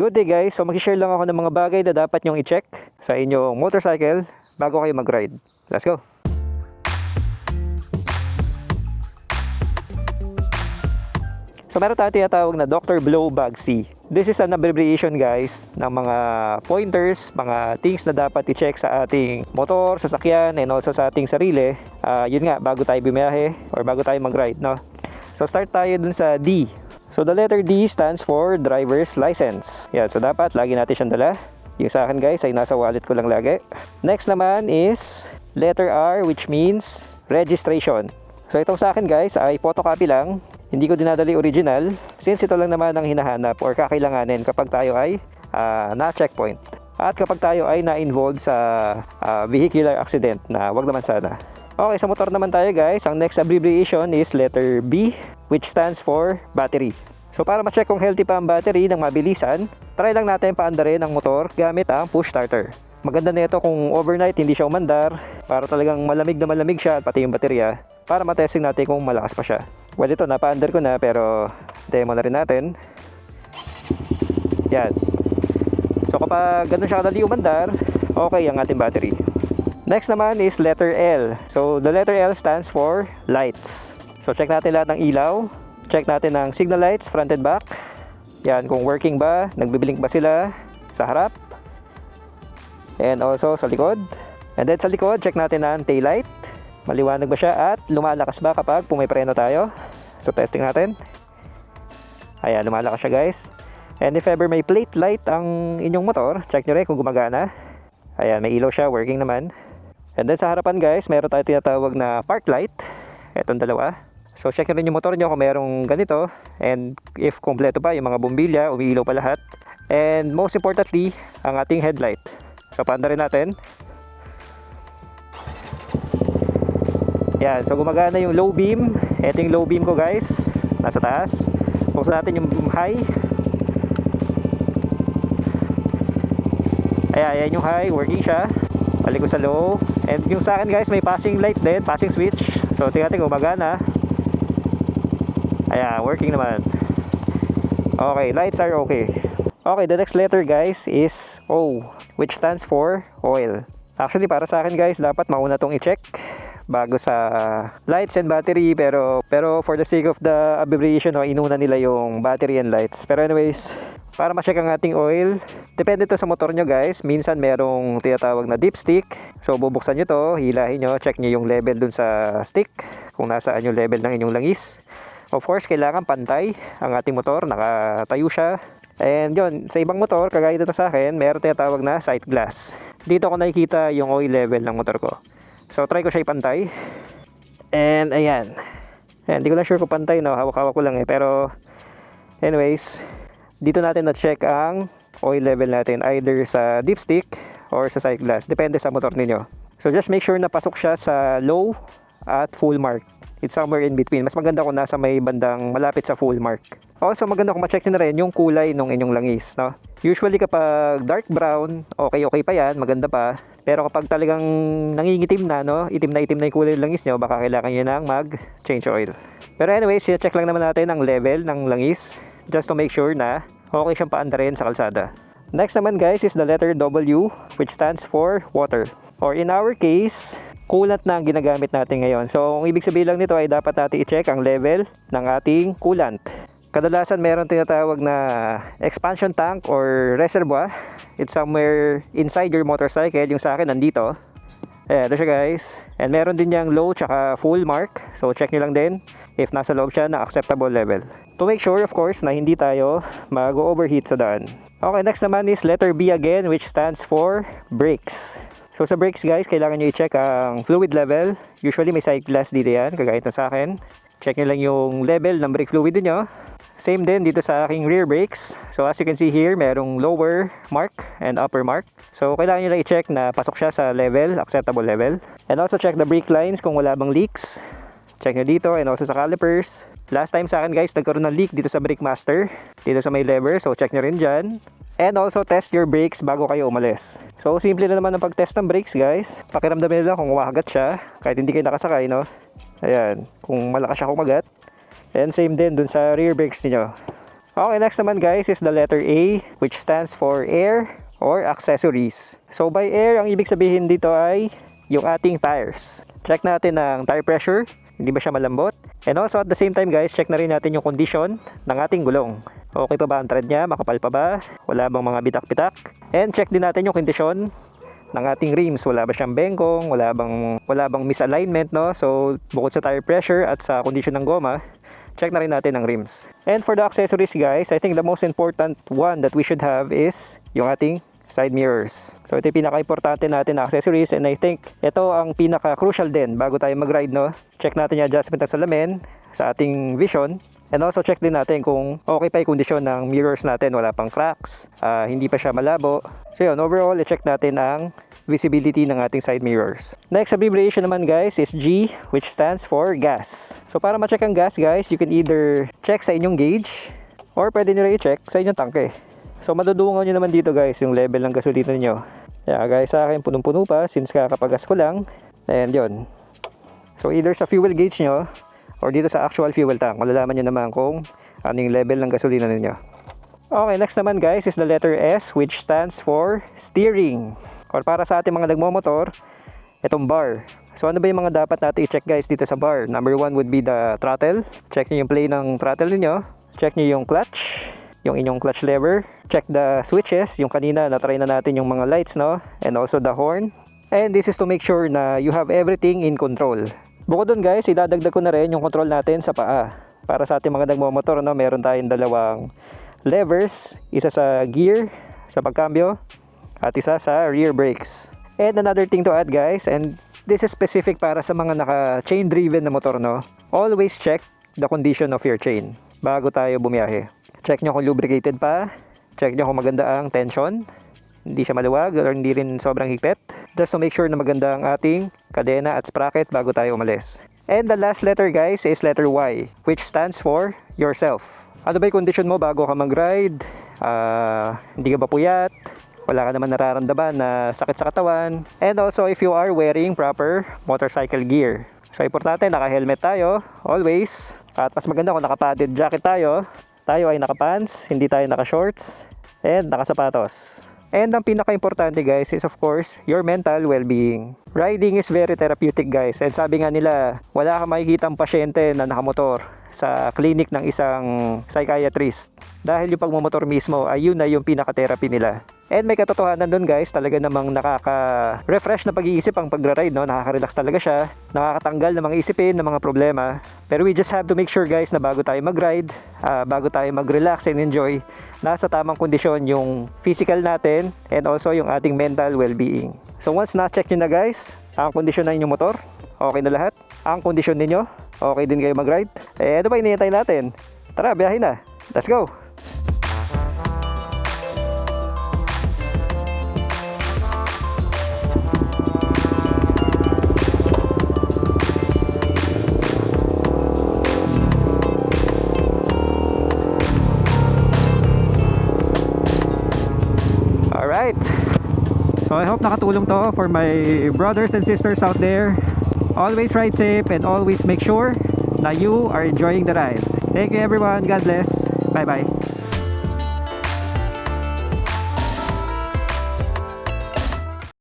Good day guys, so mag-share lang ako ng mga bagay na dapat nyong i-check sa inyong motorcycle bago kayo mag-ride. Let's go! So meron tayong tinatawag na Dr. Blow Bag C. This is an abbreviation guys ng mga pointers, mga things na dapat i-check sa ating motor, sasakyan, and also sa ating sarili. Yun nga, bago tayo bumiyahe or bago tayo mag-ride, no? So start tayo dun sa D. So the letter D stands for driver's license. Yeah, so dapat lagi natin siyang dala. Yung sa akin guys ay nasa wallet ko lang lagi. Next naman is letter R, which means registration. So itong sa akin guys ay photocopy lang. Hindi ko dinadali original since ito lang naman ang hinahanap or kakailanganin kapag tayo ay na-checkpoint. At kapag tayo ay na-involved sa vehicular accident na wag naman sana. Okay, sa motor naman tayo guys. Ang next abbreviation is letter B, which stands for battery. So para ma-check kung healthy pa ang battery ng mabilisan, try lang natin paandarin ang motor gamit ang push starter. Maganda nito kung overnight hindi siya umandar para talagang malamig na malamig siya at pati yung baterya para matesting natin kung malakas pa siya. Well, ito napa-under ko na pero demo na rin natin. Yan. So kapag ganun siya kadali umandar, okay ang ating battery. Next naman is letter L. So the letter L stands for lights. So check natin lahat ng ilaw. Check natin ang signal lights front and back. Yan, kung working ba, nagbiblink ba sila sa harap. And also sa likod. And then sa likod, check natin ang tail light. Maliwanag ba siya at lumalakas ba kapag pumipreno tayo? So testing natin. Ayan, lumalakas siya guys. And if ever may plate light ang inyong motor, check nyo rin kung gumagana. Ayan, may ilaw siya, working naman. And then sa harapan guys, meron tayo tinatawag na park light. Etong dalawa. So check nyo rin yung motor nyo kung merong ganito. And if kompleto pa, yung mga bombilya, umiilaw pa lahat. And most importantly, ang ating headlight. So paanda rin natin. Yan, so gumagana yung low beam. Ito yung low beam ko guys, nasa taas. Buksan natin yung high. Ayan yung high, working siya. Balik ko sa low. And yung sa akin guys, may passing light din, passing switch. So tingnan natin gumagana. Ayan, working naman. Okay, lights are okay. Okay, the next letter guys is O, which stands for oil. Actually para sa akin guys, dapat mauna tong i-check bago sa lights and battery, pero for the sake of the abbreviation, inuna nila yung battery and lights. Pero anyways, para ma-check ang ating oil, depende to sa motor nyo guys. Minsan merong tinatawag na dipstick. So bubuksan nyo to, hilahin nyo, check nyo yung level dun sa stick, kung nasaan yung level ng inyong langis. Of course, kailangan pantay ang ating motor, nakatayo siya. And yun, sa ibang motor, kagaya dito sa akin, meron tinatawag na sight glass. Dito ko nakikita yung oil level ng motor ko. So try ko siya ipantay. And ayan. Hindi ko lang sure kung pantay, no? Hawak-hawak ko lang eh. Pero anyways, dito natin na-check ang oil level natin either sa dipstick or sa sight glass. Depende sa motor ninyo. So just make sure na pasok siya sa low at full mark. It's somewhere in between. Mas maganda kung nasa may bandang malapit sa full mark. Also maganda kung ma-check nyo na rin yung kulay ng inyong langis, no? Usually kapag dark brown, okay pa yan, maganda pa. Pero kapag talagang nangingitim na, no? Itim na yung kulay ng langis nyo, baka kailangan nyo nang mag-change oil. Pero anyways, check lang naman natin ang level ng langis just to make sure na okay siyang paandarin sa kalsada. Next naman guys is the letter W, which stands for water. Or in our case, coolant na ang ginagamit natin ngayon. So, ang ibig sabihin lang nito ay dapat natin i-check ang level ng ating coolant. Kadalasan meron tinatawag na expansion tank or reservoir. It's somewhere inside your motorcycle. Yung sa akin nandito. Ayan, ito siya guys. And meron din niyang low tsaka full mark. So check nyo lang din if nasa loob siya na acceptable level. To make sure of course na hindi tayo mag-overheat sa daan. Okay, next naman is letter B again, which stands for brakes. So sa brakes guys, kailangan nyo i-check ang fluid level. Usually may sight glass dito yan, kagaya ito sa akin. Check nyo lang yung level ng brake fluid nyo. Same din dito sa aking rear brakes. So as you can see here, merong lower mark and upper mark. So kailangan nyo lang i-check na pasok siya sa level, acceptable level. And also check the brake lines kung wala bang leaks. Check nyo dito and also sa calipers. Last time sa akin guys, nagkaroon ng leak dito sa brake master. Dito sa may lever, so check nyo rin dyan. And also test your brakes bago kayo umalis. So simple na naman ang pag-test ng brakes guys. Pakiramdamin nila kung umahagat siya, kahit hindi kayo nakasakay, no? Ayan, kung malakas siya kumagat. And same din dun sa rear brakes niyo. Okay, next naman guys is the letter A, which stands for air or accessories. So by air, ang ibig sabihin dito ay yung ating tires. Check natin ang tire pressure, hindi ba siya malambot? And also at the same time guys, check na rin natin yung condition ng ating gulong. Okay pa ba ang tread niya? Makapal pa ba? Wala bang mga bitak-bitak? And check din natin yung condition ng ating rims. Wala ba siyang bengkong? Wala bang misalignment, no? So bukod sa tire pressure at sa condition ng goma, check na rin natin ang rims. And for the accessories guys, I think the most important one that we should have is yung ating side mirrors. So ito yung pinaka-importante natin na accessories, and I think ito ang pinaka-crucial din bago tayo mag-ride, no? Check natin yung adjustment ng salamin sa ating vision, and also check din natin kung okay pa yung kondisyon ng mirrors natin, wala pang cracks, hindi pa siya malabo. So yun, overall, i-check natin ang visibility ng ating side mirrors. Next abbreviation naman guys is G, which stands for gas. So para ma-check ang gas guys, you can either check sa inyong gauge or pwede nyo i-check sa inyong tangke. So madudungaw nyo naman dito guys yung level ng gasolina nyo. Yeah guys, sa akin punong-puno pa since kakapagas ko lang. And yun. So either sa fuel gauge nyo or dito sa actual fuel tank, malalaman nyo naman kung ano yung level ng gasolina ninyo. Okay, next naman guys is the letter S, which stands for steering. Or para sa ating mga nagmomotor, itong bar. So ano ba yung mga dapat natin i-check guys dito sa bar? Number 1 would be the throttle. Check nyo yung play ng throttle niyo. Check nyo yung clutch, yung inyong clutch lever. Check the switches, yung kanina na-try na natin yung mga lights, no? And also the horn. And this is to make sure na you have everything in control. Bukod dun guys, idadagdag ko na rin yung control natin sa paa. Para sa ating mga nagmomotor, no? Meron tayong dalawang levers. Isa sa gear, sa pagkambyo, at isa sa rear brakes. And another thing to add guys, and this is specific para sa mga naka-chain driven na motor, no? Always check the condition of your chain bago tayo bumiyahe. Check nyo kung lubricated pa, check nyo kung maganda ang tension, hindi siya maluwag or hindi rin sobrang higpit, just to make sure na maganda ang ating kadena at sprocket bago tayo umalis. And the last letter guys is letter Y, which stands for yourself. Ano ba yung condition mo bago ka mag-ride? Hindi ka ba puyat? Wala ka naman nararamdaman na sakit sa katawan. And also if you are wearing proper motorcycle gear. So importante, naka-helmet tayo always. At mas maganda kung naka-padded jacket tayo. Tayo ay naka-pants, hindi tayo naka-shorts, and naka-sapatos. And ang pinaka-importante guys is of course your mental well-being. Riding is very therapeutic guys. And sabi nga nila, wala kang makikitang pasyente na nakamotor sa clinic ng isang psychiatrist. Dahil yung pagmumotor mismo ay yun na yung pinaka-therapy nila. And may katotohanan dun guys, talaga namang nakaka-refresh na pag-iisip ang pagra-ride, no? Nakaka-relax talaga siya, nakakatanggal ng mga isipin, ng mga problema. Pero we just have to make sure guys na bago tayo mag-ride, bago tayo mag-relax and enjoy, nasa tamang kondisyon yung physical natin and also yung ating mental well-being. So once na-check nyo na guys, ang kondisyon ng inyong motor, okay na lahat. Ang kondisyon ninyo, okay din kayo mag-ride. Ano ba hinihintay natin? Tara, biyahe na. Let's go! Alright, so I hope nakatulong to for my brothers and sisters out there. Always ride safe and always make sure na you are enjoying the ride. Thank you everyone, God bless, bye bye.